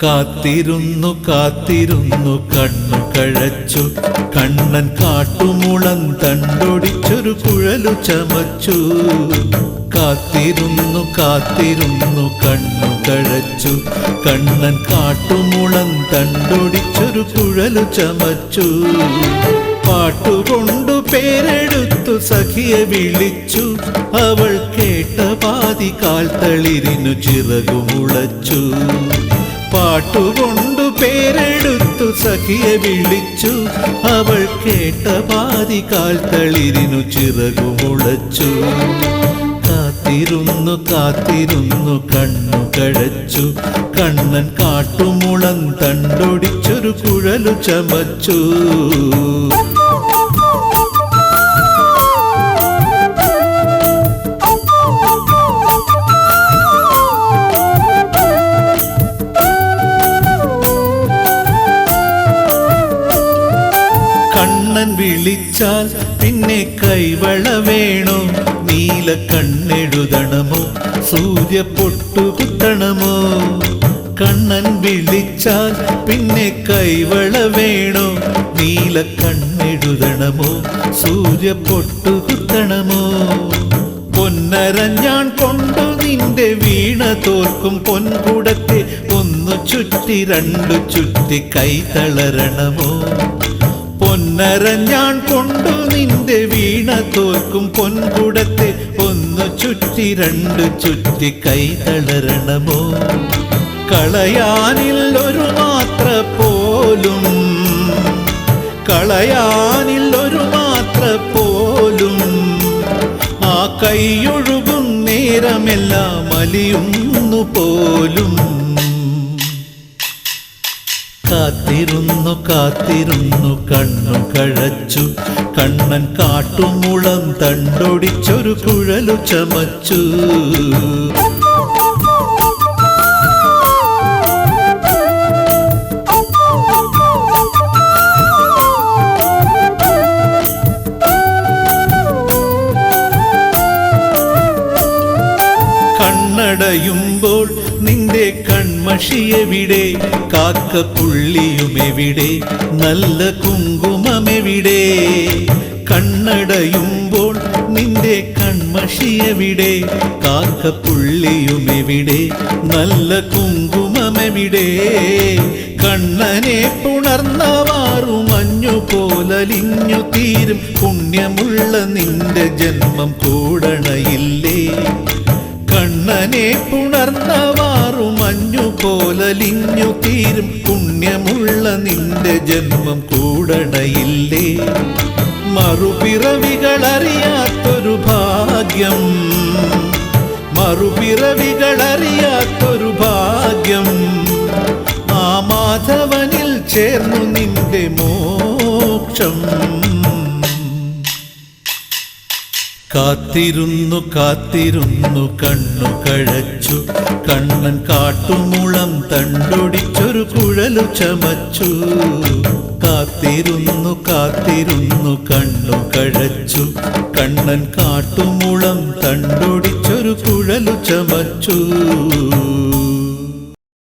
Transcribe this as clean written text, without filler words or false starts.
കാത്തിരുന്നു കാത്തിരുന്നു കണ്ണു കഴച്ചു, കണ്ണൻ കാട്ടുമുളം തണ്ടൊടിച്ചൊരു കുഴലു ചമച്ചു. കാത്തിരുന്നു കാത്തിരുന്നു കണ്ണു കഴച്ചു, കണ്ണൻ കാട്ടുമുളം തണ്ടൊടിച്ചൊരു കുഴലു ചമച്ചു. പാട്ടുകൊണ്ടു പേരെടുത്തു സഖിയെ വിളിച്ചു, അവൾ കേട്ട പാതി കാൽത്തളിരിനു ചിറകുമുളച്ചു. പാട്ടുകൊണ്ടു പേരെടുത്തു സഖിയെ വിളിച്ചു, അവൾ കേട്ട പാതി കാൽത്തളിരിനു ചിറകുമുളച്ചു. കാത്തിരുന്നു കാത്തിരുന്നു കണ്ണു കഴച്ചു, കണ്ണൻ കാട്ടുമുളം തണ്ടൊടിച്ചൊരു കുഴലു ചമച്ചു. കണ്ണൻ വിളിച്ചാൽ പിന്നെ കൈവള വേണോ, നീല കണ്ണെഴുതണമോ, സൂര്യ പൊട്ടുകുത്തണമോ? കണ്ണൻ വിളിച്ചാൽ പിന്നെ കൈവള വേണോ, നീല കണ്ണെഴുതണമോ, സൂര്യ പൊട്ടുകുത്തണമോ? പൊന്നരഞ്ഞാൻ കൊണ്ടു നിന്റെ വീണ തോൽക്കും പൊൻകുടത്തെ ഒന്നു ചുറ്റി രണ്ടു ചുറ്റി കൈ തളരണമോ? പൊന്നരഞ്ഞാൻ കൊണ്ടു നിന്റെ വീണ തോൽക്കും പൊൻകുടത്തെ ഒന്നു ചുറ്റി രണ്ടു ചുറ്റി കൈ തളരണമോ? കളയാനിൽ ഒരു മാത്ര പോലും, കളയാനിൽ ഒരു മാത്ര പോലും, ആ കൈയൊഴുകും നേരമെല്ലാം അലിയുന്നു പോലും. കാത്തിരുന്നു കാത്തിരുന്നു കണ്ണു കഴച്ചു, കണ്ണൻ കാട്ടുമുളം തണ്ടൊടിച്ചൊരു കുഴലു ചമച്ചു. കണ്ണടയുമ്പോൾ നിന്റെ കൺമഷിയെവിടെ, കാക്കപ്പുള്ളിയുമെവിടെ, നല്ല കുങ്കുമമെവിടെ? കണ്ണടയുമ്പോൾ നിന്റെ കൺമഷിയെവിടെ, കാക്കപ്പുള്ളിയുമെവിടെ, നല്ല കുങ്കുമമെവിടെ? കണ്ണനെ പുണർന്നവാറു മഞ്ഞു പോലലിഞ്ഞു തീരും പുണ്യമുള്ള നിന്റെ ജന്മം കൂടണയില്ലേ? കണ്ണനെ പുണർന്നവാറു മഞ്ഞു പോലലിഞ്ഞു തീരും പുണ്യമുള്ള നിന്റെ ജന്മം കൂടണയില്ലേ? മറുപിറവികളറിയാത്തൊരു ഭാഗ്യം, മറുപിറവികളറിയാത്തൊരു ഭാഗ്യം, ആ മാധവനിൽ ചേർന്നു നിന്റെ മോക്ഷം. കാത്തിരുന്നു കാത്തിരുന്നു കണ്ണു കഴച്ചു, കണ്ണൻ കാട്ടുമുളം തണ്ടൊടിച്ചൊരു കുഴലു ചമച്ചു. കാത്തിരുന്നു കാത്തിരുന്നു കണ്ണു കഴച്ചു, കണ്ണൻ കാട്ടുമുളം തണ്ടൊടിച്ചൊരു കുഴലു ചമച്ചു.